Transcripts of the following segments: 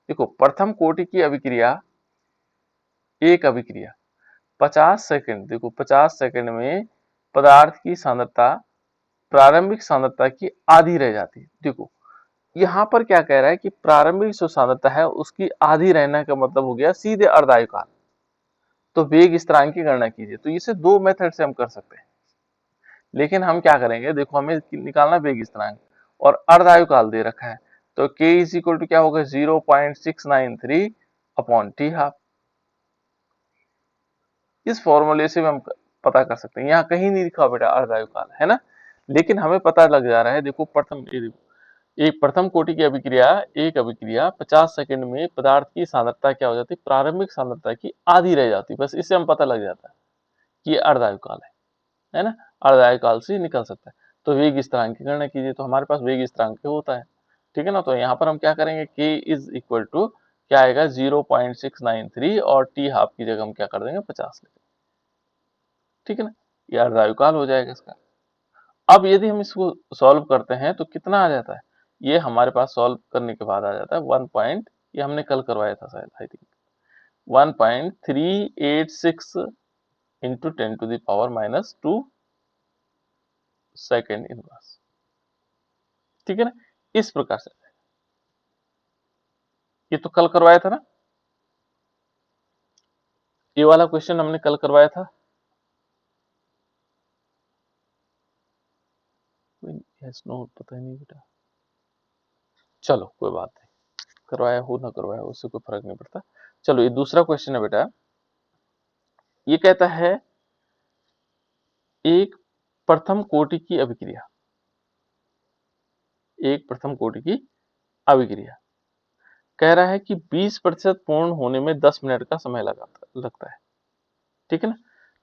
देखो प्रथम कोटि की अभिक्रिया, एक अभिक्रिया 50 सेकंड, देखो 50 सेकंड में पदार्थ की सांद्रता प्रारंभिक सांद्रता की आधी रह जाती है। देखो यहाँ पर क्या कह रहा है कि प्रारंभिक जो सांद्रता है उसकी आधी रहने का मतलब हो गया सीधे अर्धायुकाल। तो वेग स्थिरांक की गणना कीजिए। तो इसे दो मेथड से हम कर सकते हैं, लेकिन हम क्या करेंगे, देखो हमें निकालना वेग स्थिरांक और अर्धायुकाल दे रखा है, तो k इज इक्वल टू क्या होगा 0.693 अपॉन टी हाफ। इस फॉर्मूले से हम पता कर सकते हैं। यहाँ कहीं नहीं लिखा बेटा अर्धायुकाल, है ना, लेकिन हमें पता लग जा रहा है। देखो एक प्रथम कोटि की अभिक्रिया, एक अभिक्रिया 50 सेकंड में पदार्थ की सांद्रता क्या हो जाती है, प्रारंभिक सांद्रता की आधी रह जाती है। बस इससे हम पता लग जाता है कि ये अर्धायुकाल है ना, अर्धायुकाल से निकल सकता है। तो वेग स्थिरांक की गणना कीजिए। तो हमारे पास वेग स्थिरांक होता है, ठीक है ना। तो यहाँ पर हम क्या करेंगे, k इज इक्वल टू क्या आएगा 0.693 और टी हाफ की जगह हम क्या कर देंगे 50 लेंगे, ठीक है ना। ये अर्धायुकाल हो जाएगा इसका। अब यदि हम इसको सॉल्व करते हैं तो कितना आ जाता है, ये हमारे पास सॉल्व करने के बाद आ जाता है 1 पॉइंट, ये हमने कल करवाया था शायद, I think 1.386 into 10⁻⁻² second inverse, ठीक है ना। इस प्रकार से ये तो कल करवाया था ना, ये वाला क्वेश्चन हमने कल करवाया था। यस नो पता ही नहीं बेटा, चलो कोई बात नहीं, करवाया हो ना करवाया हो उससे कोई फर्क नहीं पड़ता। चलो ये दूसरा क्वेश्चन है बेटा, ये कहता है एक प्रथम कोटि की अभिक्रिया, एक प्रथम कोटि की अभिक्रिया कह रहा है कि 20% पूर्ण होने में 10 मिनट का समय लगता है, ठीक है ना।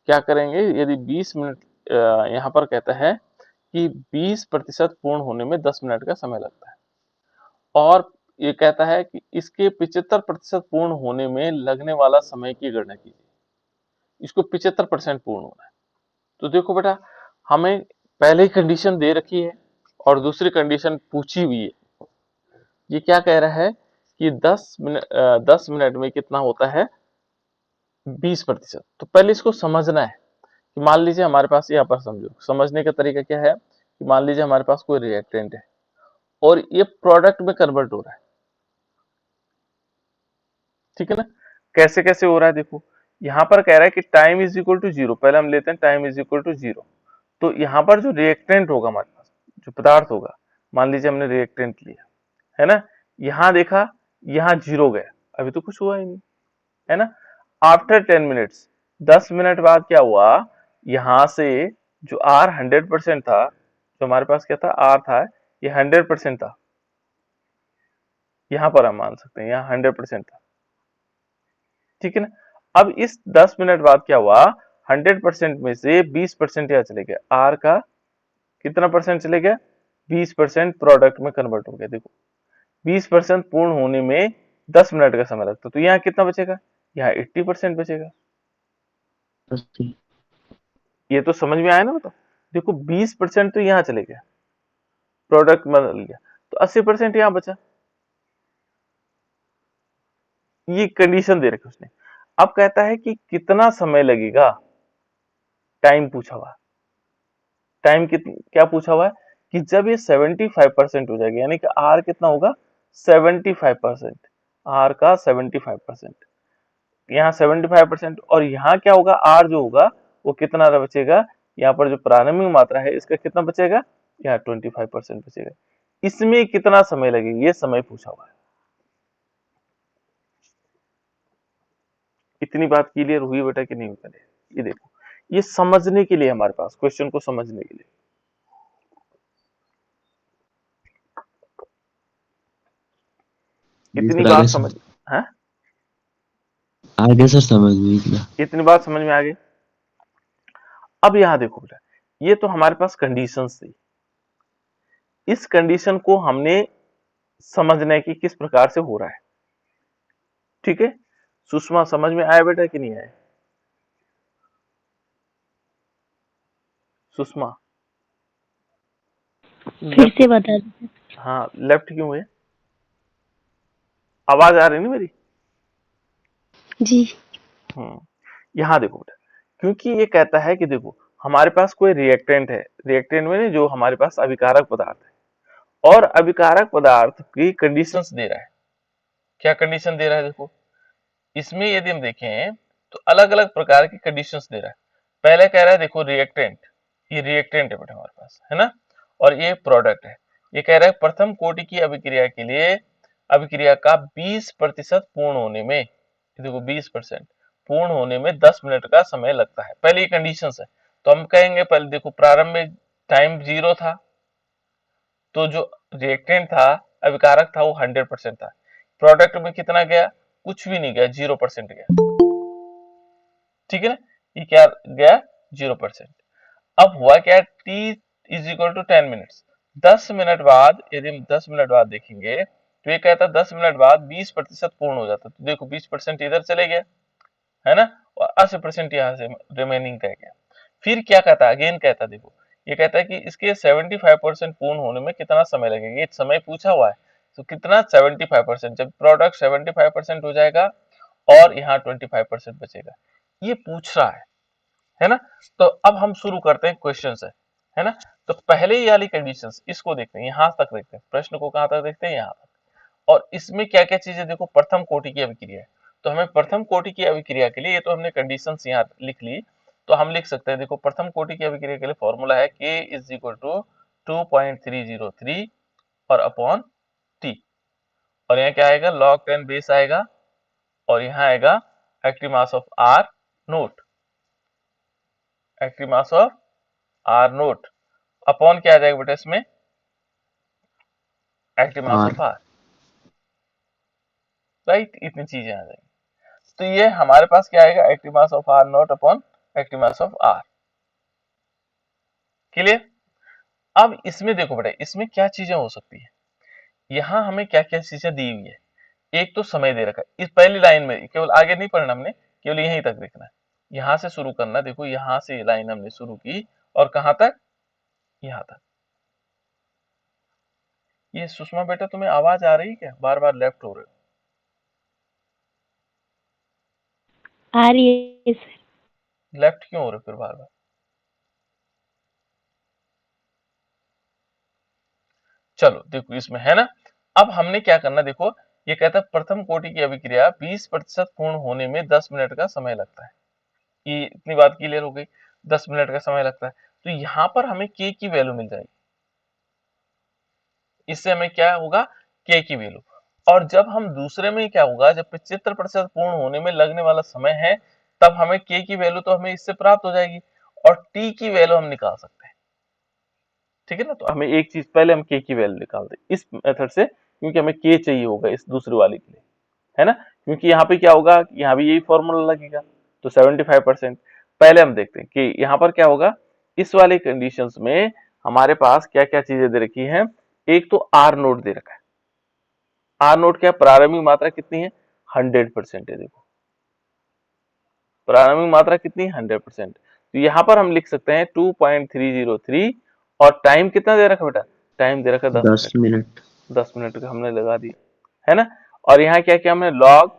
क्या करेंगे, यदि 20 मिनट यहाँ पर कहता है कि 20% पूर्ण होने में 10 मिनट का समय लगता है, और ये कहता है कि इसके 75% पूर्ण होने में लगने वाला समय की गणना कीजिए। इसको 75% पूर्ण होना है। तो देखो बेटा, हमें पहले ही कंडीशन दे रखी है और दूसरी कंडीशन पूछी हुई है। ये क्या कह रहा है कि 10 मिनट में कितना होता है 20%। तो पहले इसको समझना है कि मान लीजिए हमारे पास, यहाँ पर समझो, समझने का तरीका क्या है कि मान लीजिए हमारे पास कोई रिएक्टेंट है और ये प्रोडक्ट में कन्वर्ट हो रहा है, ठीक है ना। कैसे कैसे हो रहा है, देखो यहाँ पर कह रहा है कि time is equal to zero, पहले हम लेते हैं time is equal to zero. तो यहाँ पर जो रिएक्टेंट होगा हमारे पास, जो पदार्थ होगा, मान लीजिए हमने रिएक्टेंट लिया, है ना, यहाँ देखा, यहाँ जीरो गया, अभी तो कुछ हुआ ही नहीं, है ना। आफ्टर 10 मिनट्स, 10 मिनट बाद क्या हुआ, यहां से जो आर 100% था, जो हमारे पास क्या था आर था, ये 100% था, यहां पर हम मान सकते हैं यहाँ 100% था, ठीक है ना। अब इस 10 मिनट बाद क्या हुआ, 100% में से 20% यहाँ चले गए, आर का कितना परसेंट चले गया, 20% प्रोडक्ट में कन्वर्ट हो गया। देखो 20% पूर्ण होने में 10 मिनट का समय लगता, तो यहाँ कितना बचेगा, यहाँ 80% बचेगा। ये तो समझ में आया ना, बताओ। देखो 20% तो यहाँ चले गया, प्रोडक्ट बदल गया, तो 80% यहाँ बचा। ये कंडीशन दे रखी उसने। अब कहता है कि कितना समय लगेगा, टाइम पूछा हुआ, टाइम क्या पूछा हुआ है कि जब ये 75% हो जाएगा, यानी कि आर कितना होगा 75%, आर का 75%, यहाँ 75%, और यहाँ क्या होगा, आर जो होगा वो कितना बचेगा, यहाँ पर जो प्रारंभिक मात्रा है इसका कितना बचेगा, यहाँ 25% बचेगा। इसमें कितना समय लगेगा, ये समय पूछा हुआ है। इतनी बात क्लियर हुई बेटा कि नहीं हुई पहले, ये देखो, ये समझने के लिए हमारे पास, क्वेश्चन को समझने के लिए। जी इतनी सर, बात आगे समझ, है आगे सर समझ में इतना। इतनी बात समझ में आ गई। अब यहाँ देखो बेटा, ये तो हमारे पास कंडीशंस थी, इस कंडीशन को हमने समझना है कि किस प्रकार से हो रहा है, ठीक है। सुषमा समझ में आया बेटा कि नहीं आया, सुषमा फिर से बता दीजिए। हाँ लेफ्ट क्यों है, आवाज आ रही है ना मेरी? जी। यहाँ देखो बेटा, क्योंकि ये कहता है कि देखो हमारे पास कोई रिएक्टेंट है, रिएक्टेंट में जो हमारे पास अभिकारक पदार्थ है, और अभिकारक पदार्थ की कंडीशंस दे रहा है। क्या कंडीशन दे रहा है? देखो इसमें यदि हम देखें तो अलग अलग प्रकार की कंडीशंस दे रहा है। पहले कह रहा है देखो रिएक्टेंट, ये रिएक्टेंट है बेटा हमारे पास, है ना, और ये प्रोडक्ट है। ये कह रहा है प्रथम कोटि की अभिक्रिया के लिए अभिक्रिया का 20% पूर्ण होने में, ये देखो 20% पूर्ण होने में 10 मिनट का समय लगता है। पहले ये कंडीशन है, तो हम कहेंगे पहले देखो प्रारंभ में टाइम 0 था, तो जो रिएक्टेंट था, अभिकारक था, वो 100% था। प्रोडक्ट में कितना गया? कुछ भी नहीं गया, 0% गया। ठीक है ना, ये क्या गया? 0%। अब हुआ क्या? t is equal to 10 minutes. 10 minute बाद, यदि हम 10 मिनट बाद देखेंगे तो ये कहता है 10 मिनट बाद 20% पूर्ण हो जाता है। तो देखो 20% इधर चले गए, है ना, और 80% यहाँ से रिमेनिंग रह गया। फिर क्या कहता है? अगेन कहता है, देखो ये कहता है कि इसके 75% पूर्ण होने में कितना समय लगेगा। ये समय पूछा हुआ है, तो कितना? 75%। जब प्रोडक्ट 75% हो जाएगा और यहाँ 25% बचेगा, ये पूछ रहा है ना। तो अब हम शुरू करते हैं क्वेश्चन से, है ना। तो पहले ये वाली कंडीशंस, इसको देखते हैं, यहाँ तक देखते हैं, प्रश्न को कहाँ तक देखते हैं? यहाँ तक। और इसमें क्या क्या चीजें देखो, प्रथम कोटि की अभिक्रिया है, तो हमें प्रथम कोटि की अभिक्रिया के लिए, ये तो हमने कंडीशंस यहाँ लिख ली, तो हम लिख सकते हैं देखो प्रथम कोटि की अभिक्रिया के लिए फॉर्मूला है K इज इक्वल टू 2.303 और अपॉन T, और यहाँ क्या आएगा? log 10 बेस आएगा, और यहाँ आएगा active mass of R naught, active mass of R naught upon क्या आ जाएगा बेटा इसमें? Active mass of R. R, right. इतनी चीजें आ जाएंगी, तो ये हमारे पास क्या आएगा? Active mass of R naught upon active mass of R। Clear? अब इसमें देखो बेटा, इसमें क्या चीजें हो सकती है, यहाँ हमें क्या क्या चीजें दी हुई है। एक तो समय दे रखा है, इस पहली लाइन में, केवल आगे नहीं पढ़ना हमने, केवल यहीं तक देखना है, यहां से शुरू करना। देखो यहां से लाइन हमने शुरू की और कहां तक? यहां तक। ये सुषमा बेटा तुम्हें आवाज आ रही है क्या? बार बार लेफ्ट हो रहे आ रही है सर। हो, लेफ्ट क्यों हो रहे हो फिर बार बार? चलो देखो इसमें, है ना। अब हमने क्या करना, देखो ये कहता है प्रथम कोटि की अभिक्रिया 20% पूर्ण होने में 10 मिनट का समय लगता है। ये इतनी बात क्लियर हो गई, 10 मिनट का समय लगता है। तो यहाँ पर हमें k की वैल्यू मिल जाएगी, इससे हमें क्या होगा? k की वैल्यू। और जब हम दूसरे में क्या होगा, जब 75% पूर्ण होने में लगने वाला समय है, तब हमें k की वैल्यू तो हमें इससे प्राप्त हो जाएगी, और t की वैल्यू हम निकाल सकते हैं। ठीक है ना, तो हमें एक चीज पहले हम k की वैल्यू निकाल दे इस मेथड से, क्योंकि हमें k चाहिए होगा इस दूसरी वाली के लिए, है ना। क्योंकि यहाँ पे क्या होगा, यहाँ भी यही फॉर्मूला लगेगा, तो 75%। पहले हम देखते हैं कि यहाँ पर क्या होगा। इस वाले कंडीशंस में हमारे पास क्या क्या चीजें दे रखी हैं। एक तो आर नोट दे रखा है। आर नोट क्या? प्रारंभिक मात्रा कितनी है? 100% है। देखो प्रारंभिक मात्रा कितनी? 100%। तो यहाँ पर हम लिख सकते हैं 2.303, और टाइम कितना दे रखा बेटा? टाइम दे रखा 10 10 मिनट का। मिनट। 10 मिनट का हमने लगा दिया, है ना। और यहाँ क्या किया हमने? log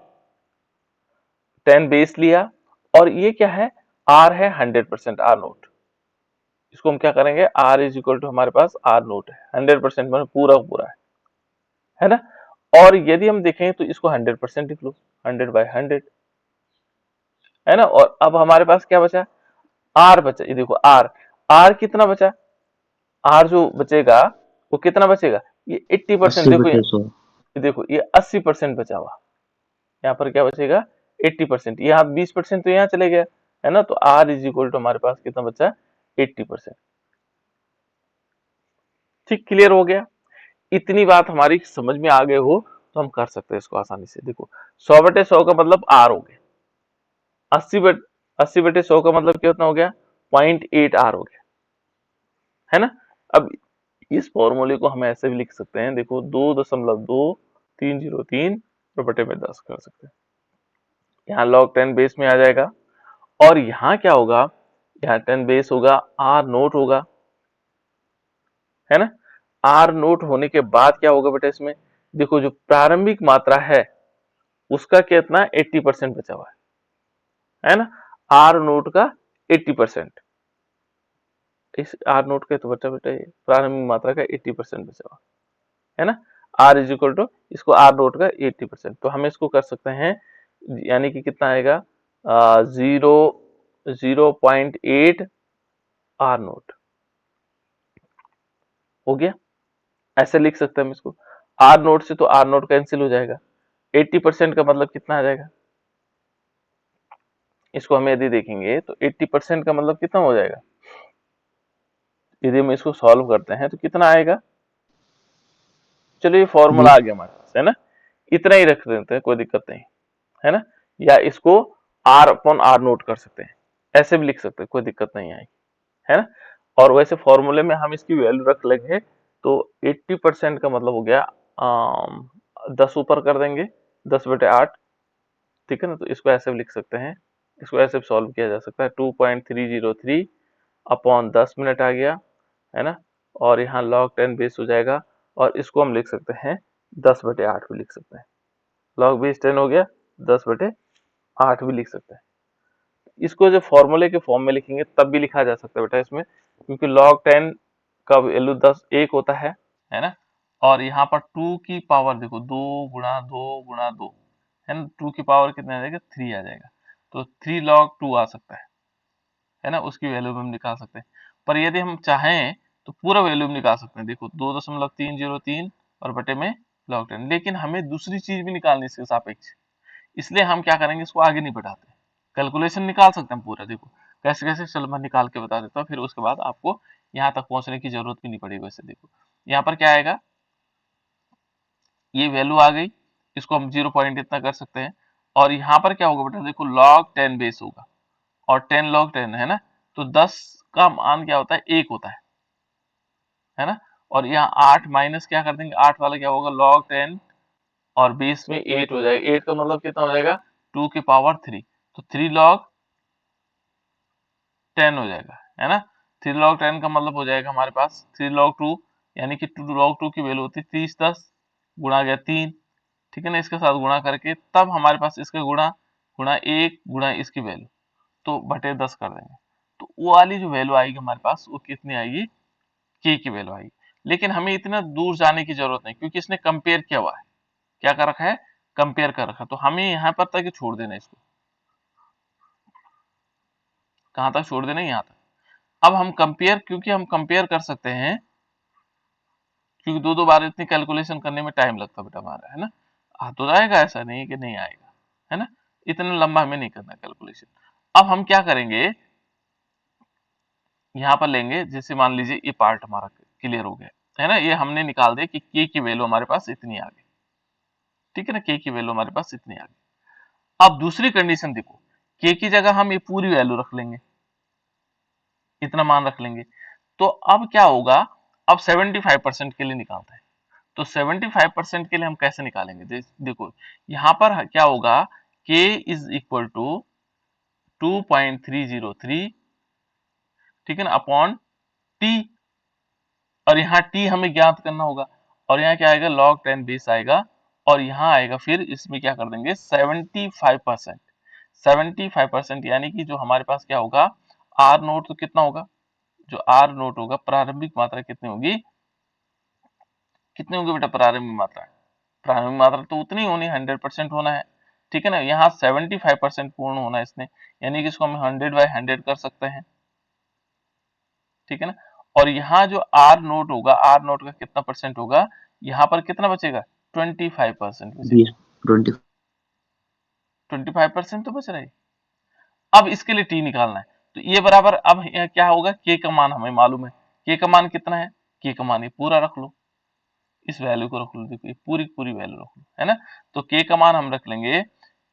10 बेस लिया, और ये क्या है? R है 100%, R नोट। इसको हम क्या करेंगे? R इज इक्वल टू, हमारे पास R नोट है 100%, मतलब पूरा पूरा है ना। और यदि हम देखें तो इसको 100% लिख लो, 100/100, है ना। और अब हमारे पास क्या बचा? R बचा। ये देखो R कितना बचा? R जो बचेगा वो कितना बचेगा? ये 80%। 80/100। देखो ये 80% बचा हुआ, यहाँ पर क्या बचेगा? 80%। यहाँ 20% तो यहाँ चले गया, है ना। तो R इज इक्वल टू हमारे पास कितना बचा? 80%। ठीक, क्लियर हो गया। इतनी बात हमारी समझ में आ गए हो तो हम कर सकते हैं इसको आसानी से। देखो 100/100 का मतलब R हो गया, 80/100 का मतलब कितना हो गया? 0.8 R हो गया, है ना। अब इस फॉर्मूले को हम ऐसे भी लिख सकते हैं, देखो 2.2303 बटे में 10 कर सकते हैं। यहाँ log 10 बेस में आ जाएगा, और यहाँ क्या होगा? यहाँ 10 बेस होगा, R नोट होगा, है ना। R नोट होने के बाद क्या होगा बेटा इसमें? देखो जो प्रारंभिक मात्रा है उसका कितना 80% बचा हुआ है ना, आर नोट का 80%, इस आर नोट का तो बचा बेटा ये प्रारंभिक मात्रा का 80% बचा हुआ है ना, आर इज इक्वल टू इसको आर नोट का 80%, तो हम इसको कर सकते हैं, यानी कि कितना आएगा 0.8 आर नोट हो गया। ऐसे लिख सकते हैं हम इसको, आर नोट से तो आर नोट कैंसिल हो जाएगा, 80% का मतलब कितना आ जाएगा, इसको हम यदि देखेंगे तो 80% का मतलब कितना हो जाएगा, यदि हम इसको सॉल्व करते हैं तो कितना आएगा, चलो ये फॉर्मूला आ गया हमारे पास है ना, इतना ही रख देते हैं कोई दिक्कत नहीं है ना, या इसको आर अपॉन आर नोट कर सकते हैं, ऐसे भी लिख सकते हैं कोई दिक्कत नहीं आएगी है ना। और वैसे फॉर्मूले में हम इसकी वैल्यू रख लेंगे तो 80% का मतलब हो गया 10 ऊपर कर देंगे 10/8, ठीक है ना, तो इसको ऐसे भी लिख सकते हैं, इसको ऐसे भी सॉल्व किया जा सकता है, 2.303 अपॉन 10 मिनट आ गया है ना, और यहाँ log 10 बेस हो जाएगा, और इसको हम लिख सकते हैं 10/8 भी लिख सकते हैं, log बेस 10 हो गया, 10/8 भी लिख सकते हैं। इसको जब फॉर्मूले के फॉर्म में लिखेंगे तब भी लिखा जा सकता है बेटा इसमें, क्योंकि log 10 का वैल्यू 10 1 होता है ना, और यहाँ पर 2 की पावर देखो 2 × 2 × 2 है ना, 2 की पावर कितना आ जाएगा 3 आ जाएगा, तो 3 log 2 आ सकता है ना, उसकी वैल्यू हम निकाल सकते हैं। पर यदि हम चाहें तो पूरा वैल्यू निकाल सकते हैं, देखो 2.303 और बटे में log 10, लेकिन हमें दूसरी चीज भी निकालनी इसके सापेक्ष, इसलिए हम क्या करेंगे, इसको आगे नहीं बढ़ाते, कैलकुलेशन निकाल सकते हैं पूरा, देखो कैसे कैसे, चलो मैं निकाल के बता देता हूँ, फिर उसके बाद आपको यहाँ तक पहुंचने की जरूरत भी नहीं पड़ेगी। वैसे देखो यहाँ पर क्या आएगा, ये वैल्यू आ गई, इसको हम 0 पॉइंट इतना कर सकते हैं, और यहाँ पर क्या होगा बेटा, देखो log 10 बेस होगा, और 10 log 10 है ना, तो 10 का मान क्या होता है 1 होता है ना, और यहाँ 8 माइनस क्या कर देंगे, 8 वाला क्या होगा log 10, और बेस में 8 हो जाएगा, 8 का मतलब कितना हो जाएगा 2 की पावर 3, तो 3 log 10 हो जाएगा है ना, 3 log 10 का मतलब हो जाएगा हमारे पास 3 log 2, यानी कि 2 log 2 की वैल्यू होती है 30 10 गुणा गया 3, ठीक है ना, इसके साथ गुणा करके तब हमारे पास इसका गुणा गुणा 1 गुणा इसकी वैल्यू, तो बटे 10 कर देंगे, तो वो वाली जो वैल्यू आएगी हमारे पास वो कितनी आएगी, के की वैल्यू आएगी। लेकिन हमें इतना दूर जाने की जरूरत नहीं, क्योंकि इसने कंपेयर किया हुआ है, क्या कर रखा है, कंपेयर कर रखा है, तो हमें यहाँ पर तक छोड़ देना है इसको, कहाँ तक छोड़ देना है, यहाँ तक। अब हम कंपेयर, क्योंकि हम कंपेयर कर सकते हैं, क्योंकि दो दो बार इतनी कैलकुलेशन करने में टाइम लगता बेटा हमारा है ना, आ तो जाएगा, ऐसा नहीं है कि नहीं आएगा है ना, इतना लंबा हमें नहीं करना कैलकुलेशन। अब हम क्या करेंगे, यहाँ पर लेंगे, जैसे मान लीजिए ये पार्ट हमारा क्लियर हो गया है ना, ये हमने निकाल दिया कि के की वैल्यू हमारे पास इतनी आ गई, ठीक है ना, के की वैल्यू हमारे पास इतनी आ गई। अब दूसरी कंडीशन देखो, के की जगह हम ये पूरी वैल्यू रख लेंगे, इतना मान रख लेंगे, तो अब क्या होगा, अब 75% के लिए निकालते हैं, तो 75% के लिए हम कैसे निकालेंगे, देखो यहाँ पर क्या होगा, k इज इक्वल टू 2.303, ठीक है ना, अपॉन t, और यहाँ t हमें ज्ञात करना होगा, और यहाँ क्या आएगा log 10 बेस आएगा, और यहाँ आएगा फिर इसमें क्या कर देंगे 75%, 75% यानी कि जो हमारे पास क्या होगा, r नोट तो कितना होगा, जो r नोट होगा प्रारंभिक मात्रा कितनी होगी, कितनी होगी बेटा प्रारंभिक मात्रा, प्रारंभिक मात्रा तो उतनी होनी 100% होना है, ठीक है ना, यहाँ 75% पूर्ण होना है इसने, यानी कि इसको हम 100/100 कर सकते हैं, ठीक है ना, और यहाँ जो आर नोट होगा, आर नोट का कितना परसेंट होगा, यहाँ पर कितना बचेगा 25% बचेगा, 25% तो बच रहा है। अब इसके लिए टी निकालना है, तो ये बराबर, अब यहाँ क्या होगा, के का मान हमें मालूम है, के का मान कितना है, के का मान ये पूरा रख लो, इस वैल्यू को रख लो, देखो ये पूरी पूरी वैल्यू रख लो है ना, तो के का मान हम रख लेंगे,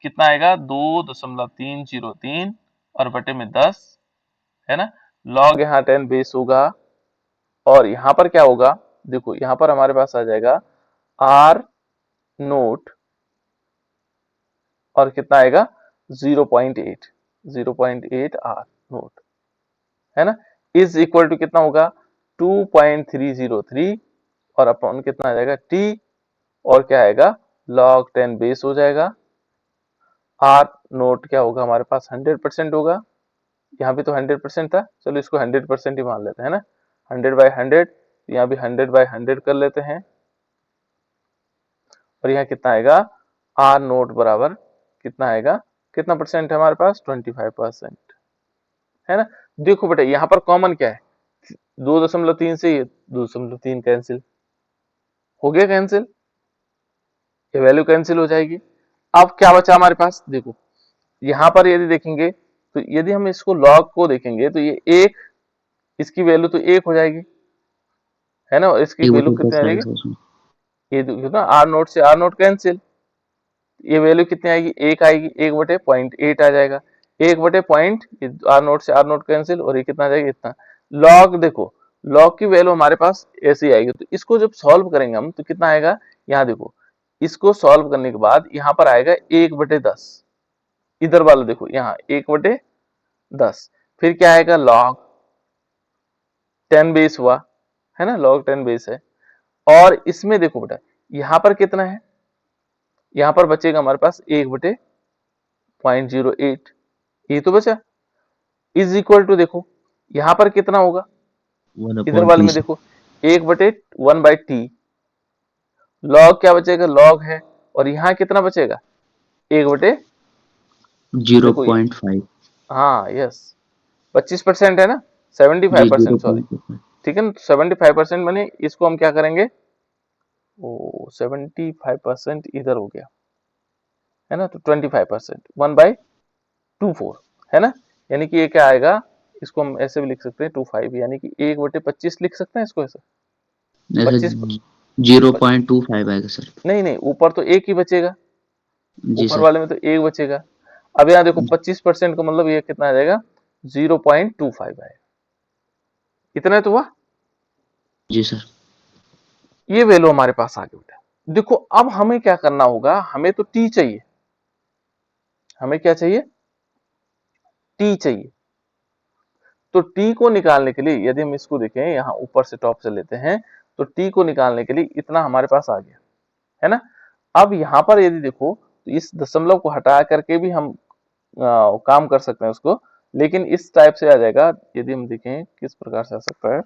कितना आएगा 2.303 और बटे में 10 है ना, लॉग यहाँ 10 बेस होगा, और यहाँ पर क्या होगा, देखो यहाँ पर हमारे पास आ जाएगा आर नोट, और कितना आएगा 0.8 आर नोट है ना, इज इक्वल टू कितना होगा 2.303, और अपॉन कितना आ जाएगा टी, और क्या आएगा log 10 बेस हो जाएगा आर नोट क्या होगा हमारे पास 100% होगा, यहाँ भी तो 100% था, चलो इसको 100% ही मान लेते हैं ना, 100/100, यहाँ भी 100/100 कर लेते हैं, और यहाँ कितना आएगा, आर नोट बराबर कितना आएगा, कितना परसेंट है हमारे पास, 25%, है ना। देखो बेटा यहाँ पर कॉमन क्या है, 2.3 से ये 2.3 कैंसिल हो गया, कैंसिल, ये वैल्यू कैंसिल हो जाएगी। अब क्या बचा हमारे पास, देखो यहाँ पर यदि देखेंगे तो यदि हम इसको लॉग को देखेंगे तो ये एक, इसकी वैल्यू तो एक हो जाएगी, है ना, और इसकी एक वैल्यू बटे कितनी 10 आ आएगा जाएगी, सर उसमें। ये देखो ना, आर नोट से आर नोट कैंसिल, ये वैल्यू कितनी आएगी, एक आएगी, 1/0.8 आ जाएगा, 1/पॉइंट, आर नोट से आर नोट कैंसिल, और ये कितना आ जाएगा, इतना। लॉग देखो, लॉग की वैल्यू हमारे पास ऐसी आएगी, तो इसको जब सॉल्व करेंगे हम तो कितना आएगा, यहाँ देखो, इसको सॉल्व करने के बाद यहाँ पर आएगा 1/10, इधर वाला देखो यहाँ 1/10, फिर क्या आएगा, लॉग 10 बेस हुआ, है ना, लॉग 10 बेस है, और इसमें देखो बेटा यहाँ पर कितना है, यहाँ पर बचेगा हमारे पास 1/0.08, ये तो बचा, इज इक्वल टू देखो यहाँ पर कितना होगा, 1 इधर अपॉन वाले टी में सर। देखो 1/1/t, लॉग क्या बचेगा, लॉग है, और यहाँ कितना बचेगा, 1/ देखो ये, 0.5। हाँ यस, 25% है ना, seventy five G percent sorry, 0.25। ठीक है ना, 75% बने, इसको हम क्या करेंगे, ओ 75% इधर हो गया, है ना, तो 25%, 1/24, है ना, यानी कि ये क्या आएगा, इसको हम ऐसे भी लिख सकते हैं 25, यानी कि 1/25 लिख सकते हैं इसको ऐसे, ऐसा 25, 0.25 आएगा सर। नहीं नहीं, ऊपर तो एक ही बचेगा, जी ऊपर सर। वाले में तो एक बचेगा, अब यहाँ देखो 25% का मतलब ये कितना आ जाएगा, 0.25 आएगा, इतना तो हुआ, जी सर। ये वैल्यू हमारे पास आ गई बेटा। देखो अब हमें क्या करना होगा, हमें तो टी चाहिए, हमें क्या चाहिए, टी चाहिए, तो टी को निकालने के लिए यदि हम इसको देखें, यहाँ ऊपर से टॉप से लेते हैं, तो टी को निकालने के लिए इतना हमारे पास आ गया, है ना। अब यहाँ पर यदि देखो तो इस दशमलव को हटा करके भी हम काम कर सकते हैं उसको, लेकिन इस टाइप से आ जाएगा, यदि हम देखें किस प्रकार से आ सकता है,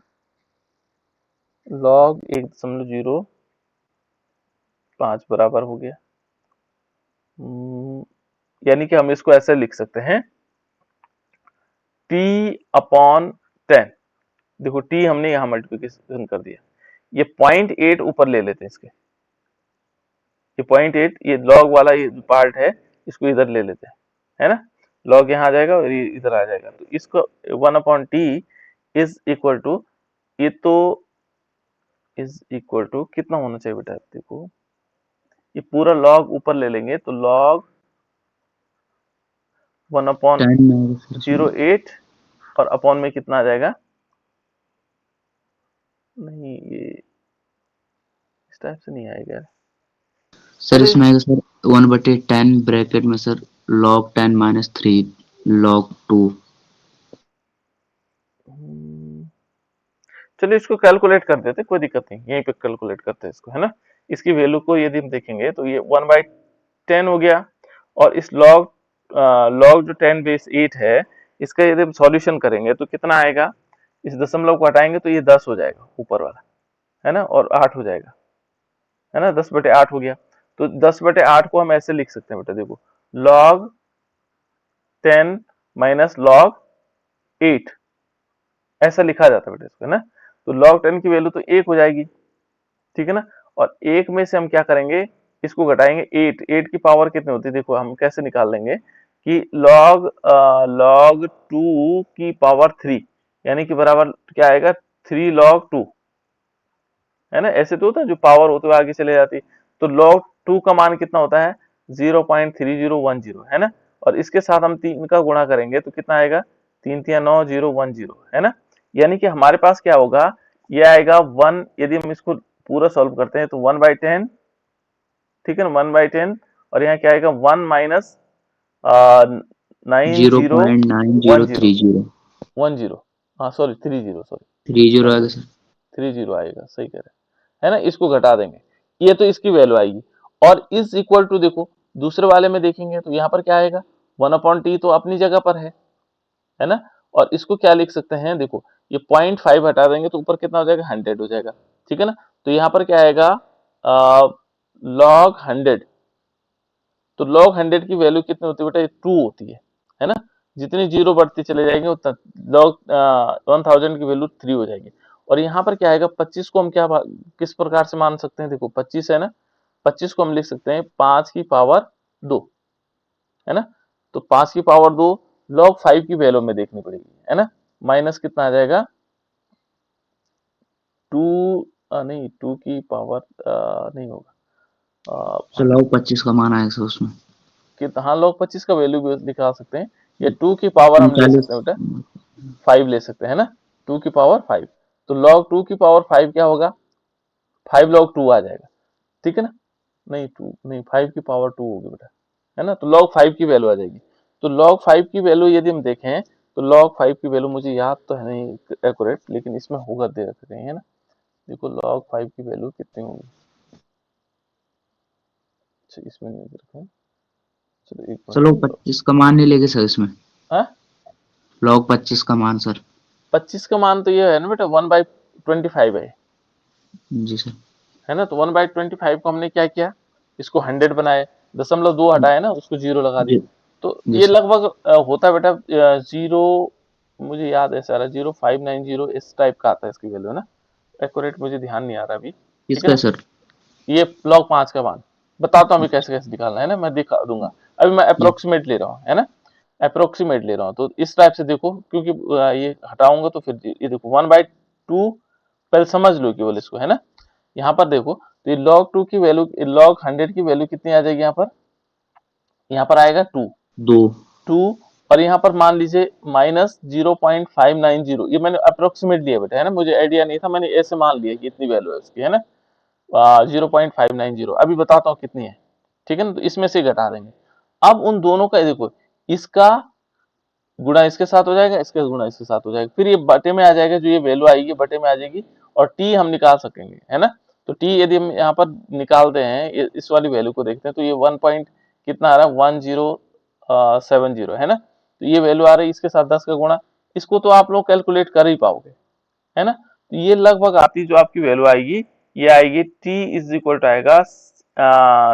log 1.05 बराबर हो गया, यानी कि हम इसको ऐसे लिख सकते हैं, t/10, देखो t हमने यहाँ मल्टीप्लिकेशन कर दिया, ये 0.8 ऊपर ले लेते हैं इसके, ये 0.8, ये log वाला ये पार्ट है, इसको इधर ले लेते हैं, है ना, log यहाँ आ जाएगा और ये इधर आ जाएगा, तो इसको 1/t इज इक्वल टू, ये तो इज इक्वल टू कितना होना चाहिए बेटा, देखो ये पूरा log ऊपर ले लेंगे तो log 10 में आएगा सर उसमें। 1/08, और अपॉन में कितना आ जाएगा, नहीं ये इस टाइप से नहीं आएगा, सर चलो इसमें आएगा सर 1/10 ब्रैकेट में सर log 10 - 3 log 2। चलिए इसको कैलकुलेट कर देते, कोई दिक्कत नहीं, यहीं पे कैलकुलेट करते हैं इसको, है ना, इसकी वैल्यू को यदि हम देखेंगे तो ये 1/10 हो गया, और इस log जो 10 बेस 8 है, इसका यदि हम सॉल्यूशन करेंगे तो कितना आएगा, इस दशमलव को हटाएंगे तो ये 10 हो जाएगा ऊपर वाला, है ना, और 8 हो जाएगा, है ना, 10/8 हो गया, तो 10/8 को हम ऐसे लिख सकते हैं बेटा, देखो log 10 - log 8 ऐसा लिखा जाता है बेटा इसको, है ना, तो log 10 की वैल्यू तो 1 हो जाएगी, ठीक है ना, और 1 में से हम क्या करेंगे, इसको घटाएंगे, 8 की पावर कितनी होती है, देखो हम कैसे निकाल लेंगे कि log 2 की पावर 3, यानी कि बराबर क्या आएगा, 3 log 2, है ना, ऐसे तो होता है जो पावर होते हुए आगे चले जाती है, तो log 2 का मान कितना होता है, 0.3010, है ना, और इसके साथ हम 3 का गुणा करेंगे तो कितना आएगा, 3 3 9 0 1 0, है ना, यानी कि हमारे पास क्या होगा, ये आएगा 1, यदि हम इसको पूरा सॉल्व करते हैं तो 1/10, ठीक है ना, 1/10, और यहाँ क्या आएगा, 1 माइनस 9010 0.9030 10, हाँ सॉरी 30, सॉरी 30 सॉरी आएगा सॉरी सर। 30 आएगा, सही कह रहे हैं, है ना, इसको घटा देंगे, ये तो इसकी वैल्यू आएगी, और इज इक्वल टू देखो दूसरे वाले में देखेंगे तो यहाँ पर क्या आएगा, 1/t तो अपनी जगह पर है ना। और इसको क्या लिख सकते हैं, देखो ये 0.5 हटा देंगे तो ऊपर कितना हो जाएगा, 100 हो जाएगा, ठीक है ना। तो यहाँ पर क्या आएगा, log 100, तो log 100 की वैल्यू कितनी होती है बेटा, 2 होती है ना। जितनी जीरो बढ़ती चले जाएंगे उतना log 1000 की वैल्यू 3 हो जाएगी। और यहाँ पर क्या आएगा, 25 को हम किस प्रकार से मान सकते हैं, देखो 25 है ना, 25 को हम लिख सकते हैं 5 की पावर 2, है ना। तो 5 की पावर 2 log 5 की वैल्यू में देखनी पड़ेगी, है ना। माइनस कितना आ जाएगा, 2 नहीं 2 की पावर नहीं होगा, सर log 25 का मान आएगा सर उसमें। हाँ log 25 का वैल्यू भी निकाल सकते हैं, या 2 की पावर हम ले 39। सकते हैं बेटा, 5 ले सकते हैं ना, 2 की पावर 5। तो log 2 की पावर 5 क्या होगा, 5 log 2 आ जाएगा, ठीक है ना। नहीं 2 नहीं, 5 की पावर 2 होगी बेटा, है ना। तो log 5 की वैल्यू आ जाएगी। तो log 5 की वैल्यू यदि हम देखें तो log 5 की वैल्यू मुझे याद तो है नहीं एक्यूरेट, लेकिन इसमें होगा दे रखे हैं, है ना। देखो log 5 की वैल्यू कितनी होगी, अच्छा इसमें नहीं दे रखा है, चलो एक सर log मिनट। 25 का मान नहीं लेंगे सर इसमें, हाँ log 25 का मान सर। 25 का मान तो ये है ना बेटा, 1/25 जी सर। है ना। तो 1/25 को हमने क्या किया, इसको 100 बनाए, 0.2 हटाए ना, उसको जीरो लगा दिए। जी तो जी ये सर। लगभग होता है बेटा जीरो, मुझे याद है सारा 0590 इस टाइप का आता है इसकी वैल्यू, है ना। एक्यूरेट मुझे ध्यान नहीं आ रहा अभी, ठीक है किसका ना। सर? ये log 5 का मान बताता हूँ अभी कैसे कैसे निकालना है ना, मैं दिखा दूंगा। अभी मैं जी अप्रोक्सीमेट ले रहा हूँ, है ना, अप्रोक्सीमेट ले रहा हूँ। तो इस टाइप से देखो, क्योंकि ये हटाऊंगा तो फिर ये देखो 1/2, पहले समझ लो केवल इसको, है ना। यहाँ पर देखो तो ये log 2 की वैल्यू, log 100 की वैल्यू कितनी आ जाएगी, यहाँ पर आएगा 2, 2। 2। और यहाँ पर मान लीजिए माइनस 0.590, ये मैंने अप्रोक्सीमेट लिया बेटा, है ना, मुझे आइडिया नहीं था, मैंने ऐसे मान लिया कि इतनी वैल्यू है उसकी, है ना। 0.590 अभी बताता हूँ कितनी है, ठीक है ना। तो इसमें से घटा देंगे। अब उन दोनों का देखो, इसका गुणा इसके साथ हो जाएगा, इसका गुणा इसके साथ हो जाएगा, फिर ये बटे में आ जाएगा, जो ये वैल्यू आएगी बटे में आ जाएगी, और टी हम निकाल सकेंगे, है ना। तो टी यदि हम यहाँ पर निकालते हैं, इस वाली वैल्यू को देखते हैं, तो ये 1 पॉइंट कितना आ रहा है, 1070, है ना। तो ये वैल्यू आ रही है, इसके साथ 10 का गुणा, इसको तो आप लोग कैलकुलेट कर ही पाओगे, है ना। तो ये लगभग आती जो आपकी वैल्यू आएगी, ये आएगी टी इज इक्वल टू आएगा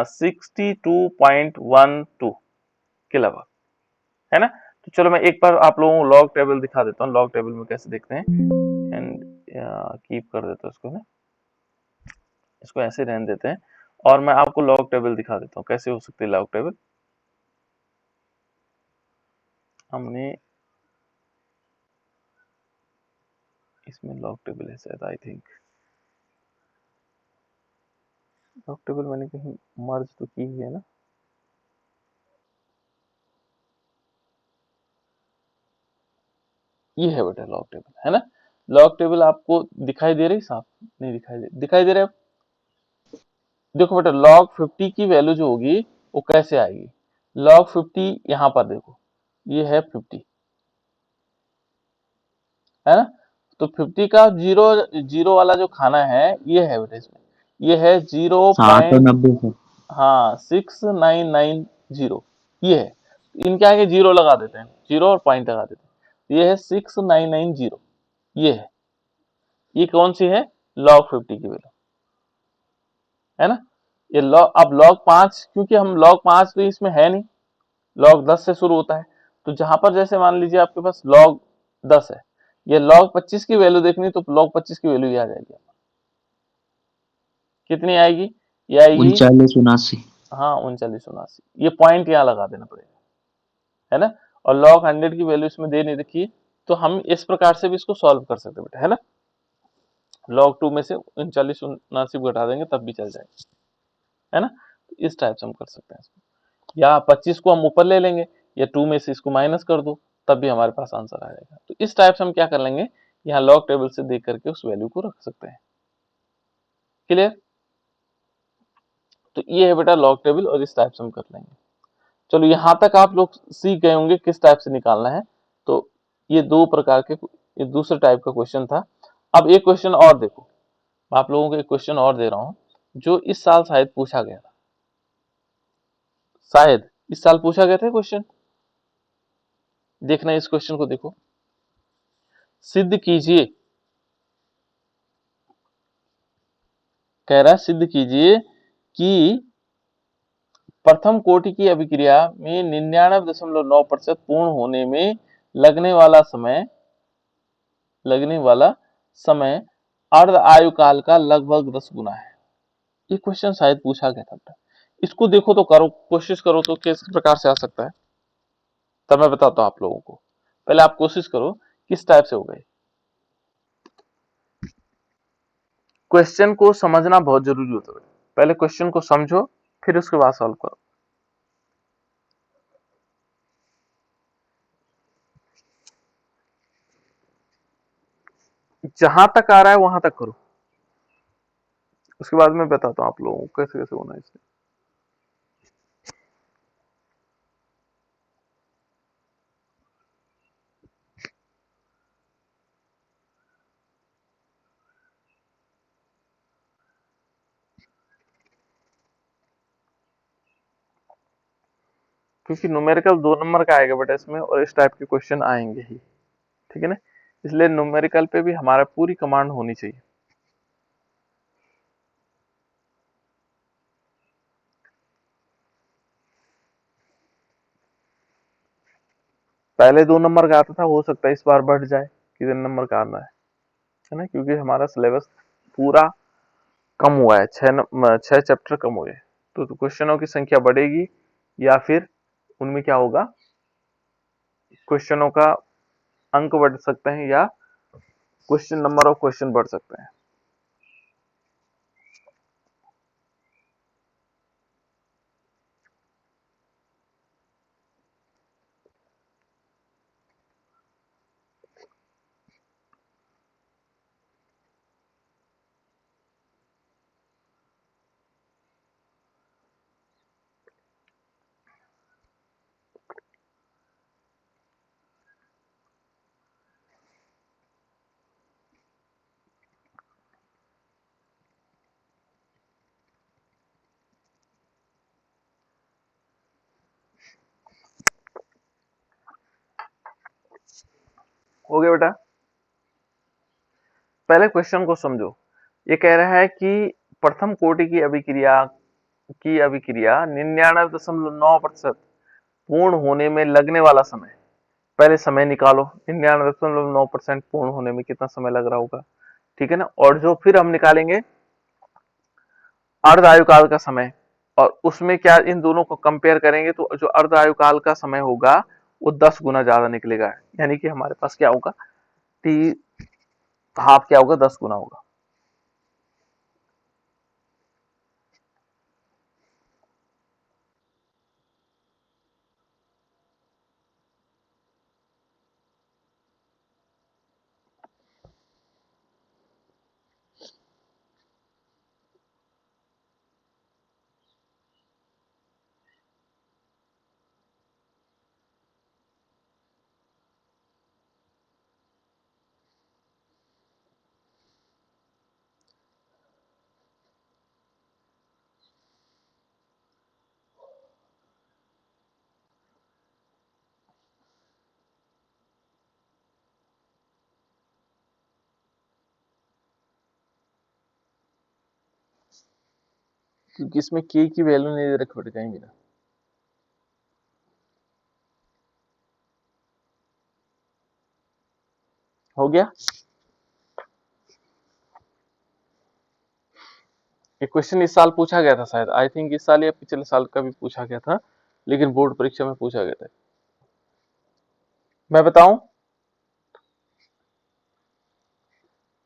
62.12 के लगभग, है ना। तो चलो मैं एक बार आप लोगों को लॉग टेबल दिखा देता हूँ, लॉग टेबल में कैसे देखते हैं, एंड कीप कर देता हूँ इसको ना, इसको ऐसे रहने देते हैं, और मैं आपको लॉग टेबल दिखा देता हूँ कैसे हो सकती है लॉग टेबल। हमने इसमें लॉग टेबल है शायद, आई थिंक लॉग टेबल मैंने कहीं मर्ज तो की हुई है ना, ये है बेटा लॉग टेबल, है ना। लॉग टेबल आपको दिखाई दे रही साफ, नहीं दिखाई दे रहा है। देखो बेटा log 50 की वैल्यू जो होगी वो कैसे आएगी, log 50 यहाँ पर देखो, ये है 50, है ना। तो 50 का जीरो, जीरो वाला जो खाना है ये है बेटा, इसमें ये है 0 60 और पॉइंट, 90 सर। हाँ 6990, ये है। इनके आगे जीरो लगा देते हैं, जीरो और पॉइंट लगा देते हैं, ये है 6990, ये है, ये कौन सी है, log 50 की वैल्यू, है ना। ये log, अब log 5, क्योंकि हम log 5 तो इसमें है नहीं, log 10 से शुरू होता है, तो जहां पर जैसे मान लीजिए आपके पास log 10 है, ये log 25 की वैल्यू देखनी, तो log 25 की वैल्यू ये आ जाएगी, कितनी आएगी, ये आएगी 39 79। हाँ 3979, ये पॉइंट यहाँ लगा देना पड़ेगा, है ना। और log 100 की वैल्यू इसमें दे नहीं रखी, तो हम इस प्रकार से भी इसको सॉल्व कर सकते हैं बेटा, है ना। log 2 में से 3979 घटा देंगे तब भी चल जाएगा, है ना। तो इस टाइप से हम कर सकते हैं इसको, या 25 को हम ऊपर ले लेंगे, या 2 में से इसको माइनस कर दो, तब भी हमारे पास आंसर आ जाएगा। तो इस टाइप से हम क्या कर लेंगे, यहाँ लॉग टेबल से देख करके उस वैल्यू को रख सकते हैं, क्लियर। तो ये है बेटा लॉग टेबल, और इस टाइप से हम कर लेंगे। चलो यहाँ तक आप लोग सीख गए होंगे किस टाइप से निकालना है। तो ये दो प्रकार के, ये दूसरे टाइप का क्वेश्चन था। अब एक क्वेश्चन और देखो, मैं आप लोगों को एक क्वेश्चन और दे रहा हूं, जो इस साल शायद पूछा गया था, शायद इस साल पूछा गया था क्वेश्चन। देखना इस क्वेश्चन को देखो, सिद्ध कीजिए, कह रहा है सिद्ध कीजिए कि प्रथम कोटि की अभिक्रिया में 99.9% पूर्ण होने में लगने वाला समय अर्ध आयु काल का लगभग 10 गुना है। ये क्वेश्चन शायद पूछा गया था। इसको देखो तो करो, कोशिश करो तो किस प्रकार से आ सकता है, तब मैं बताता हूं आप लोगों को। पहले आप कोशिश करो किस टाइप से हो गए। क्वेश्चन को समझना बहुत जरूरी होता है। पहले क्वेश्चन को समझो, फिर उसके बाद सॉल्व करो। जहां तक आ रहा है वहां तक करो, उसके बाद मैं बताता हूं आप लोगों को कैसे कैसे होना है इससे। क्योंकि न्यूमेरिकल 2 नंबर का आएगा बेटा इसमें, और इस टाइप के क्वेश्चन आएंगे ही, ठीक है ना। इसलिए न्यूमेरिकल पे भी हमारा पूरी कमांड होनी चाहिए। पहले 2 नंबर का आता था, हो सकता है इस बार बढ़ जाए, कितने नंबर का आना है ना, क्योंकि हमारा सिलेबस पूरा कम हुआ है, 6 चैप्टर कम हुए, तो क्वेश्चनों की संख्या बढ़ेगी, या फिर उनमें क्या होगा, क्वेश्चनों का अंक बढ़ सकते हैं, या क्वेश्चन नंबर ऑफ क्वेश्चन बढ़ सकते हैं। हो गया बेटा। पहले क्वेश्चन को समझो। ये कह रहा है कि प्रथम कोटि की अभिक्रिया 99.9% पूर्ण होने में लगने वाला समय, पहले समय निकालो, 99.9% पूर्ण होने में कितना समय लग रहा होगा, ठीक है ना। और जो फिर हम निकालेंगे अर्ध आयु काल का समय, और उसमें क्या इन दोनों को कंपेयर करेंगे, तो जो अर्ध आयु काल का समय होगा वो 10 गुना ज्यादा निकलेगा, यानी कि हमारे पास क्या होगा, टी हाफ क्या होगा, 10 गुना होगा। क्योंकि इसमें के की वैल्यू नहीं दे रखी बेटा कहीं भी ना। हो गया। ये क्वेश्चन इस साल पूछा गया था शायद, आई थिंक इस साल या पिछले साल का भी पूछा गया था, लेकिन बोर्ड परीक्षा में पूछा गया था। मैं बताऊं,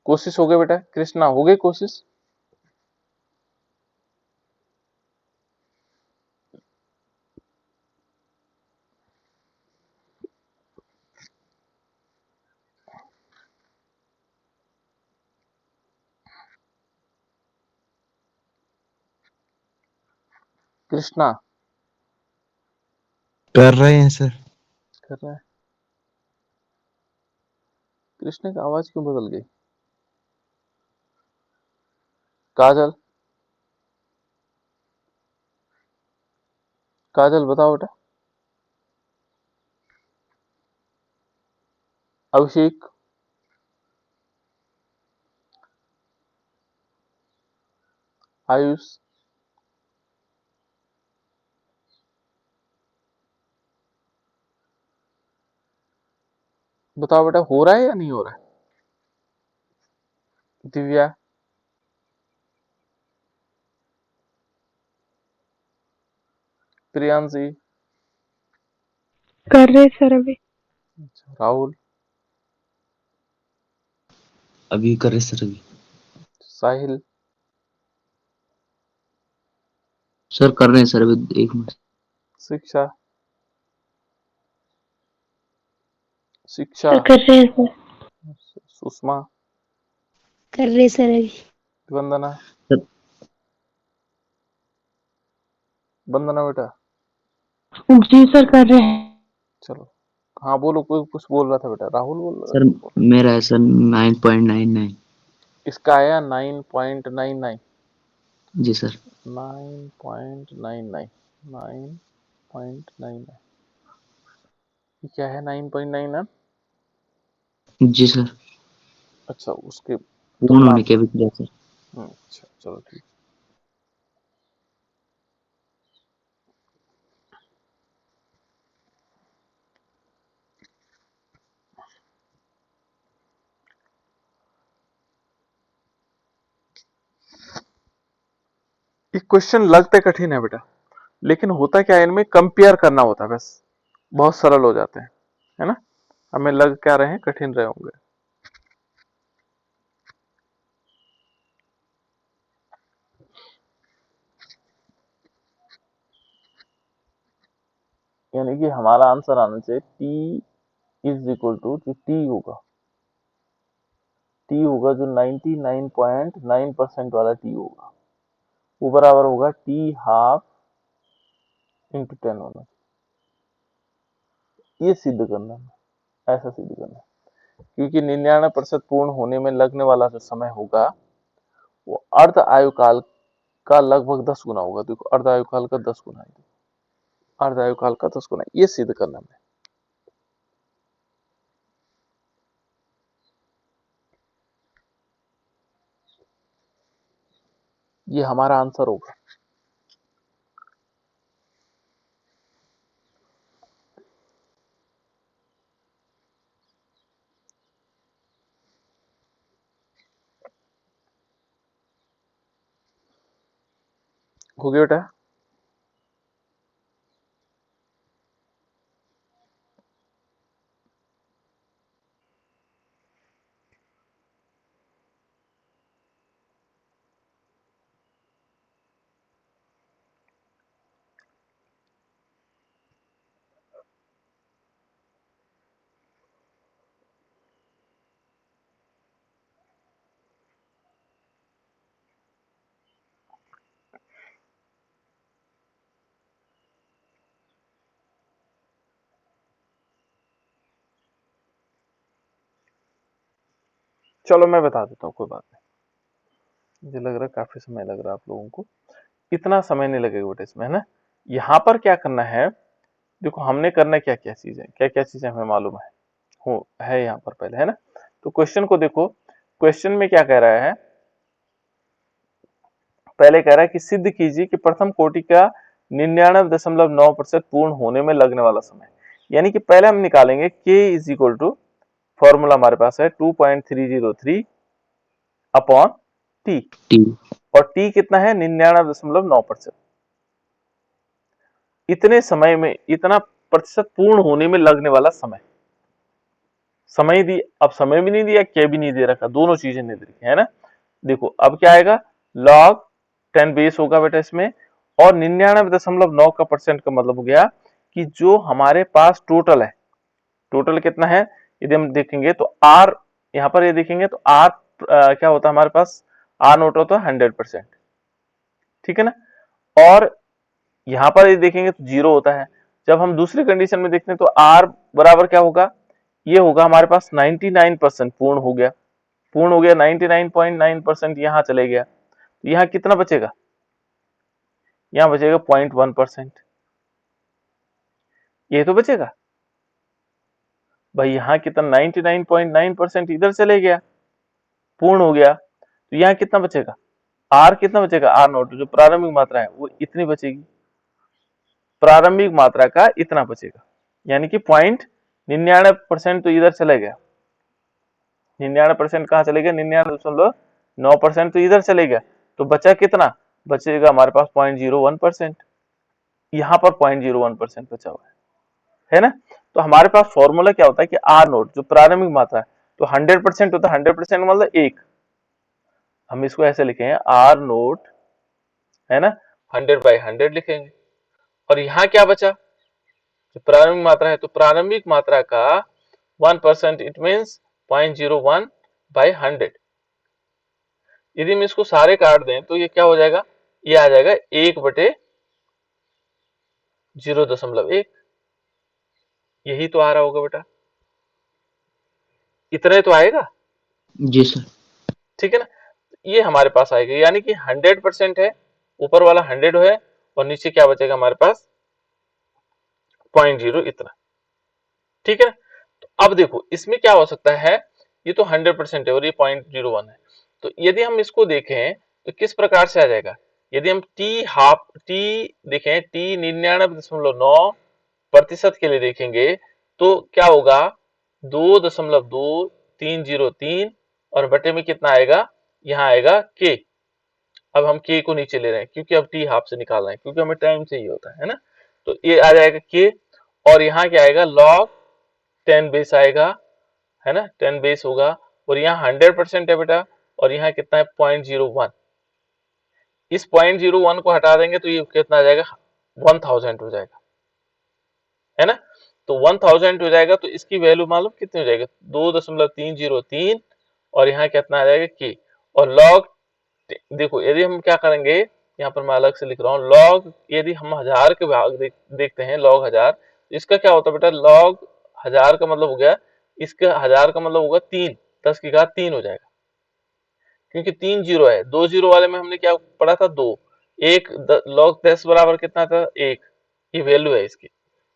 कोशिश हो गई बेटा, कृष्णा हो गई कोशिश। कृष्णा कर रहे हैं सर। कर रहा है। कृष्णा की आवाज क्यों बदल गई। काजल, काजल बताओ बेटा। अभिषेक, आयुष, बताओ बेटा, हो रहा है या नहीं हो रहा है? दिव्या, प्रियांशी, कर रहे सर अभी। अच्छा, राहुल, अभी कर रहे सर अभी। साहिल, सर कर रहे हैं सर अभी 1 मिनट। शिक्षा, शिक्षा, सर कर रहे हैं सर। सुषमा, कर रहे सर अभी। वंदना, सर वंदना बेटा, जी सर कर रहे हैं। चलो। हाँ बोलो, कोई कुछ बोल रहा था बेटा, राहुल बोल रहा सर था। मेरा है सर 9.99। इसका आया 9.99। जी सर। 9.99, 9.99, ये क्या है 9.99? जी सर, अच्छा, उसके पूर्ण तुलना होने में। की अभिक्रिया सर। अच्छा चलो ठीक। ये क्वेश्चन लगते कठिन है बेटा, लेकिन होता क्या है, इनमें कंपेयर करना होता है बस, बहुत सरल हो जाते हैं, है ना। हमें लग क्या रहे हैं, कठिन रहे होंगे। यानी कि हमारा आंसर आना चाहिए t इज इक्वल टू, जो टी होगा जो 99.9% वाला टी होगा, वो बराबर होगा टी हाफ इंटू 10 होना चाहिए। ये सिद्ध करना है, ऐसा सिद्ध करना है, क्योंकि 99% पूर्ण होने में लगने वाला जो समय होगा वो अर्ध आयुकाल का लगभग 10 गुना होगा। देखो, अर्ध आयुकाल का 10 गुना है, अर्ध आयुकाल का 10 गुना है। ये सिद्ध करना है। ये हमारा आंसर होगा। हो गया बेटा। चलो मैं बता देता हूँ, कोई बात नहीं। मुझे लग रहा है काफी समय लग रहा है आप लोगों को। इतना समय नहीं लगेगा बेटा इसमें, है ना। यहाँ पर क्या करना है, देखो हमने करना क्या क्या चीजें, क्या क्या चीजें हमें मालूम है, हो है यहाँ पर पहले, है ना। तो क्वेश्चन को देखो, क्वेश्चन में क्या कह रहा है, पहले कह रहा है कि सिद्ध कीजिए कि प्रथम कोटि का 99.9% पूर्ण होने में लगने वाला समय। यानी कि पहले हम निकालेंगे k is equal to, formula हमारे पास है 2.303 अपॉन टी, टी। और टी कितना है 99.9%। इतने समय में इतना प्रतिशत पूर्ण होने में लगने वाला समय, समय दी, अब समय भी नहीं दिया, के भी नहीं दे रखा, दोनों चीजें नहीं दे रखी, है ना। देखो अब क्या आएगा, लॉग 10 बेस होगा बेटा इसमें, और 99.9 का परसेंट का मतलब हो गया कि जो हमारे पास टोटल है, टोटल कितना है, यदि हम देखेंगे तो आर, यहाँ पर ये देखेंगे तो आर क्या होता है हमारे पास, आर नोट होता है 100%, ठीक है ना। और यहाँ पर ये देखेंगे तो जीरो होता है। जब हम दूसरी कंडीशन में देखते हैं तो आर बराबर क्या होगा, ये होगा हमारे पास 99% पूर्ण हो गया, पूर्ण हो गया 99.9%, यहाँ चले गया तो यहाँ कितना बचेगा, यहाँ बचेगा 0.1%। ये तो बचेगा भाई। यहाँ कितना 99.9% इधर चले गया, पूर्ण हो गया, तो यहाँ कितना बचेगा, आर कितना बचेगा, आर नोट जो प्रारंभिक मात्रा है वो इतनी बचेगी, प्रारंभिक मात्रा का इतना बचेगा, यानी कि 0.99% तो इधर चले गया, 99% कहाँ चले गया, 99.9% तो इधर चले गया, तो बचा कितना, बचेगा हमारे पास 0.01%, यहाँ पर 0.01% बचा हुआ है ना। तो हमारे पास फॉर्मूला क्या होता है कि आर नोट जो प्रारंभिक मात्रा है, तो 100% होता है, 100% मतलब एक, हम इसको ऐसे लिखेंगे आर नोट है ना, 100/100 लिखेंगे। और यहाँ क्या बचा, जो प्रारंभिक मात्रा है, तो प्रारंभिक मात्रा का 1%, इट मीन्स 0.01/100। यदि हम इसको सारे काट दें तो ये क्या हो जाएगा, ये आ जाएगा 1/0.1, यही तो आ रहा होगा बेटा, इतना ही तो आएगा, जी सर। ठीक है ना। ये हमारे पास आएगा, यानी कि 100% है, ऊपर वाला 100 है और नीचे क्या बचेगा हमारे पास 0.0 इतना, ठीक है ना। तो अब देखो इसमें क्या हो सकता है, ये तो 100% है और ये 0.01 है, तो यदि हम इसको देखें तो किस प्रकार से आ जाएगा, यदि हम टी देखें, टी 99.9% के लिए देखेंगे तो क्या होगा, 2.2303 और बटे में कितना आएगा, यहाँ आएगा के। अब हम के को नीचे ले रहे हैं क्योंकि अब टी हाफ से निकाल रहे हैं, क्योंकि हमें टाइम चाहिए होता है ना। तो ये आ जाएगा के, और यहाँ क्या आएगा, log 10 बेस आएगा, है ना, 10 बेस होगा, और यहाँ 100% है बेटा, और यहाँ कितना है 0.01, इस 0.01 को हटा देंगे तो ये कितना आ जाएगा 1000 हो जाएगा, है ना। तो 1000 हो जाएगा, तो इसकी वैल्यू मालूम कितनी हो जाएगी, 2.303, और यहाँ कितना आ जाएगा के। और लॉग देखो, यदि हम क्या करेंगे, यहाँ पर मैं अलग से लिख रहा हूँ, लॉग यदि हम 1000 के भाग देखते हैं, लॉग 1000, इसका क्या होता है बेटा, लॉग 1000 का मतलब हो गया, इसका 1000 का मतलब होगा 3, 10 की घात 3 हो जाएगा, क्योंकि 3 जीरो है, 2 जीरो वाले में हमने क्या पढ़ा था, 2, एक लॉग 10 बराबर कितना था, 1, ये वैल्यू है इसकी।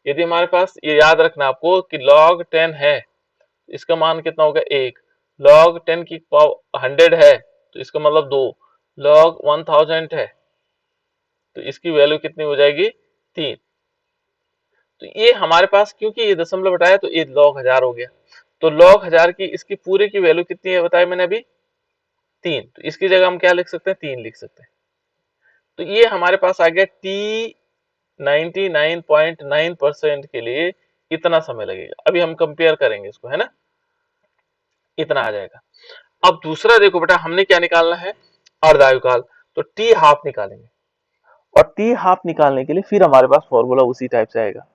यदि हमारे पास, ये याद रखना आपको कि log 10 है, इसका मान कितना होगा 1, log 10 की पावर 100 है तो इसका मतलब 2, log 1000 है तो इसकी वैल्यू कितनी हो जाएगी 3। तो ये हमारे पास, क्योंकि ये दशमलव हटाया तो ये log 1000 हो गया, तो log 1000 की इसकी पूरे की वैल्यू कितनी है बताया मैंने अभी, 3, तो इसकी जगह हम क्या लिख सकते हैं, 3 लिख सकते हैं। तो ये हमारे पास आ गया टी 99.9% के लिए इतना समय लगेगा। अभी हम कंपेयर करेंगे इसको, है ना, इतना आ जाएगा। अब दूसरा देखो बेटा, हमने क्या निकालना है, अर्धायुकाल, तो टी हाफ निकालेंगे, और टी हाफ निकालने के लिए फिर हमारे पास फॉर्मूला उसी टाइप से आएगा,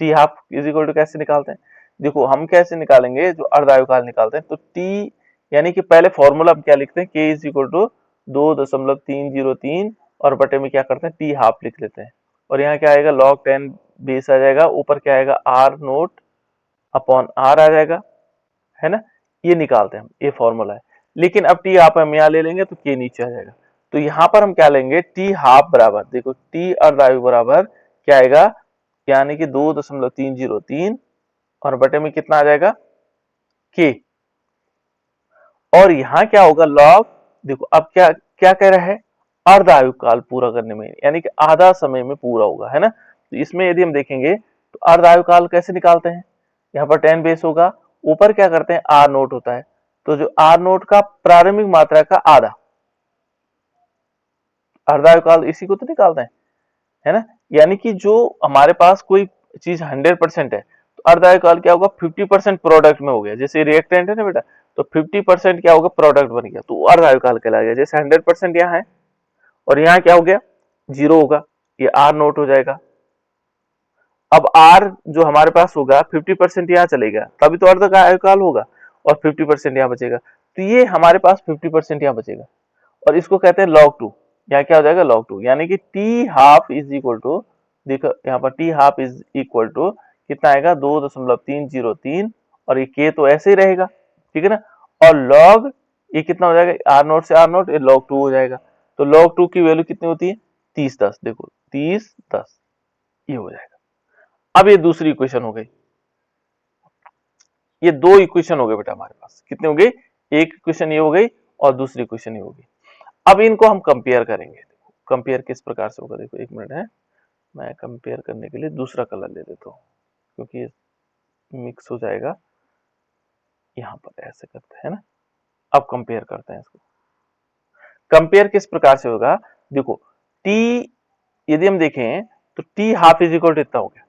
t half is equal to कैसे निकालते हैं, देखो हम कैसे निकालेंगे, जो अर्धायुकाल निकालते हैं तो टी, यानी कि पहले फॉर्मूला हम क्या लिखते हैं, के इज इक्वल टू 2.303 और बटे में क्या करते हैं, टी हाफ लिख लेते हैं, और यहाँ क्या आएगा, log 10 बेस आ जाएगा, ऊपर क्या आएगा, आर नोट अपॉन आर आ जाएगा, है ना। ये निकालते हैं हम, ये फॉर्मूला है। लेकिन अब टी आप हम यहाँ ले लेंगे तो के नीचे आ जाएगा, तो यहाँ पर हम क्या लेंगे, टी हाफ बराबर, देखो टी अर्धायु बराबर क्या आएगा, यानी कि 2.303 और बटे में कितना आ जाएगा के, और यहाँ क्या होगा log, देखो अब क्या क्या कह रहा है, अर्धायु काल पूरा करने में, यानी कि आधा समय में पूरा होगा, है ना। तो इसमें यदि हम देखेंगे तो अर्धायु काल कैसे निकालते हैं, यहाँ पर 10 बेस होगा, ऊपर क्या करते हैं, आर नोट होता है, तो जो आर नोट का प्रारंभिक मात्रा का आधा, अर्धायु काल इसी को तो निकालते हैं, है ना। यानी कि जो हमारे पास कोई चीज 100% है तो अर्धायु काल क्या होगा, 50% प्रोडक्ट में हो गया, जैसे रिएक्टेंट है ना बेटा, तो 50% क्या होगा, प्रोडक्ट बन गया, तो अर्धायु काल कहलाया गया। जैसे 100% यहाँ है और यहाँ क्या हो गया, 0 होगा, ये आर नोट हो जाएगा। अब आर जो हमारे पास होगा 50% यहाँ चलेगा, तभी तो अर्धायु काल होगा, और 50% यहाँ बचेगा, तो ये हमारे पास 50% यहाँ बचेगा, और इसको कहते हैं log 2, यहाँ क्या हो जाएगा log 2, यानी कि t half is equal to, देखो यहाँ पर t half is equal to कितना आएगा, 2.303, और ये के तो ऐसे ही रहेगा, ठीक है ना, और log ये कितना हो जाएगा, आर नोट से आर नोट, ये log 2 हो जाएगा, तो log 2 की वैल्यू कितनी होती है, 30/10, देखो 30/10 ये हो जाएगा। अब ये दूसरी इक्वेशन हो गई, ये दो इक्वेशन हो गए बेटा हमारे पास, कितने हो गए, एक इक्वेशन ये हो गई और दूसरी इक्वेशन ये होगी। अब इनको हम कंपेयर करेंगे, कंपेयर किस प्रकार से होगा, देखो एक मिनट है, मैं कंपेयर करने के लिए दूसरा कलर ले लेता हूँ क्योंकि ये मिक्स हो जाएगा, यहाँ पर ऐसे करते हैं ना। अब कंपेयर करते हैं इसको, कंपेयर किस प्रकार से होगा, देखो t यदि हम देखें तो t half is equal to इतना हो गया,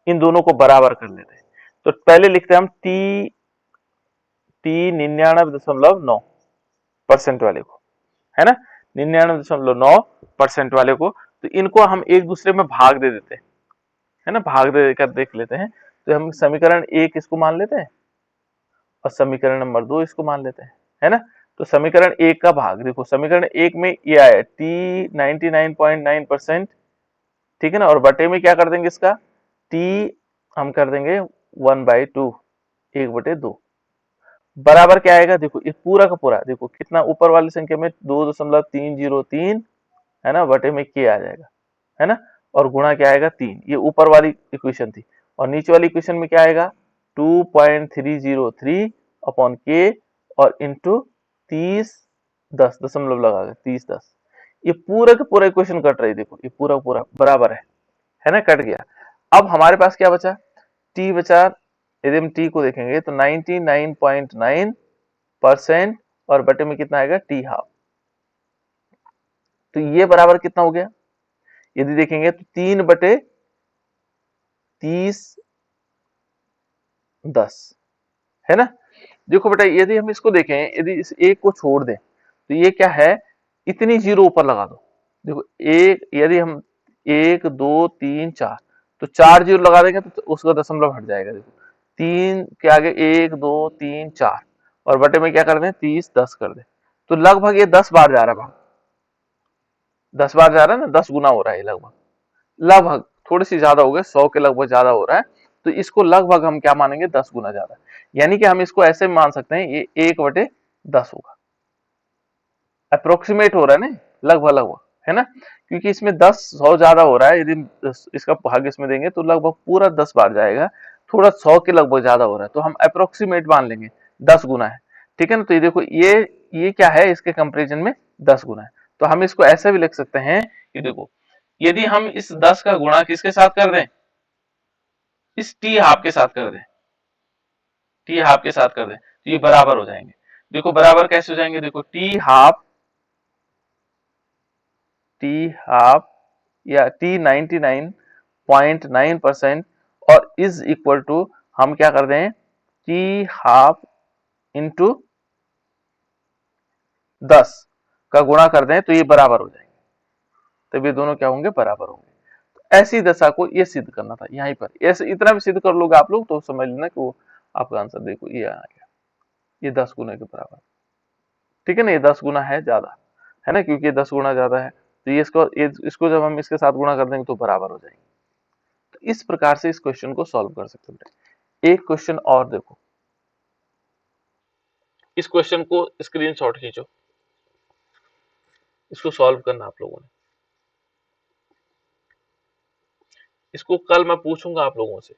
इन दोनों को बराबर कर लेते हैं, तो पहले लिखते हैं हम t 99.9% वाले को, है ना, 99.9% वाले को, तो इनको हम एक दूसरे में भाग दे देते हैं, है ना, भाग दे कर देख लेते हैं, तो हम समीकरण एक इसको मान लेते हैं और समीकरण नंबर 2 इसको मान लेते हैं, है ना। तो समीकरण एक का भाग देखो, समीकरण एक में ये आया t 99.9%, ठीक है ना, और बटे में क्या कर देंगे इसका t हम कर देंगे 1/2, 1/2, बराबर क्या आएगा, देखो ये पूरा का पूरा, देखो कितना ऊपर वाली संख्या में 2.303, है ना, बटे में k आ जाएगा, है ना, और गुणा क्या आएगा 3, ये ऊपर वाली इक्वेशन थी, और नीचे वाली इक्वेशन में क्या आएगा 2.303 अपॉन k और इंटू 30 10 दशमलव लगा के 30 10, ये पूरा का पूरा इक्वेशन कट रही, देखो ये पूरा पूरा बराबर है ना, कट गया। अब हमारे पास क्या बचा, t बचा, यदि हम t को देखेंगे तो 99.9% और बटे में कितना आएगा t हाफ, तो ये बराबर कितना हो गया, यदि देखेंगे तो 3/30 है ना। देखो बेटा यदि हम इसको देखें, यदि इस एक को छोड़ दें तो ये क्या है, इतनी जीरो ऊपर लगा दो, देखो एक, यदि हम 1 2 3 4, तो 4 जीरो लगा देंगे तो उसका दशमलव हट जाएगा, देखो 3 के आगे 1 2 3 4 और बटे में क्या कर दें 30 10 कर दें, तो लगभग ये 10 बार जा रहा है, 10 बार जा रहा है ना, 10 गुना हो रहा है लगभग, लगभग थोड़ी सी ज्यादा हो गए, 100 के लगभग ज्यादा हो रहा है, तो इसको लगभग हम क्या मानेंगे 10 गुना ज्यादा, यानी कि हम इसको ऐसे मान सकते हैं ये 1/10 होगा, अप्रोक्सीमेट हो रहा है ना, लगभग लगभग, है ना, क्योंकि इसमें 10 100 ज्यादा हो रहा है, यदि इसका भाग इसमें देंगे तो लगभग पूरा 10 बार जाएगा, थोड़ा 100 के लगभग ज्यादा हो रहा है, तो हम अप्रोक्सीमेट मान लेंगे 10 गुना है, ठीक है ना। तो ये देखो ये क्या है, इसके कंपेरिजन में 10 गुना है, तो हम इसको ऐसे भी लिख सकते हैं कि देखो यदि हम इस 10 का गुणा किसके साथ कर दें, इस टी हाफ के साथ कर दें, टी हाफ के साथ कर दें तो ये बराबर हो जाएंगे, देखो बराबर कैसे हो जाएंगे, देखो टी हाफ या टी 99.9% और इज इक्वल टू हम क्या कर दें टी हाफ इंटू 10 का गुणा कर दें तो ये बराबर हो जाएंगे, तब ये दोनों क्या होंगे, बराबर होंगे। तो ऐसी दशा को ये सिद्ध करना था यहीं पर, ऐसे इतना भी सिद्ध कर लोगे आप लोग तो समझ लेना कि वो आपका आंसर देखो ये आ गया, ये 10 गुना के बराबर, ठीक है ना, ये 10 गुना है ज्यादा, है ना, क्योंकि ये 10 गुना ज्यादा है, तो ये इसको जब हम इसके साथ गुणा कर देंगे तो बराबर हो जाएंगे। तो इस प्रकार से इस क्वेश्चन को सॉल्व कर सकते हैं। एक क्वेश्चन और देखो, इस क्वेश्चन को स्क्रीनशॉट खींचो, इसको सॉल्व करना आप लोगों ने, इसको कल मैं पूछूंगा आप लोगों से,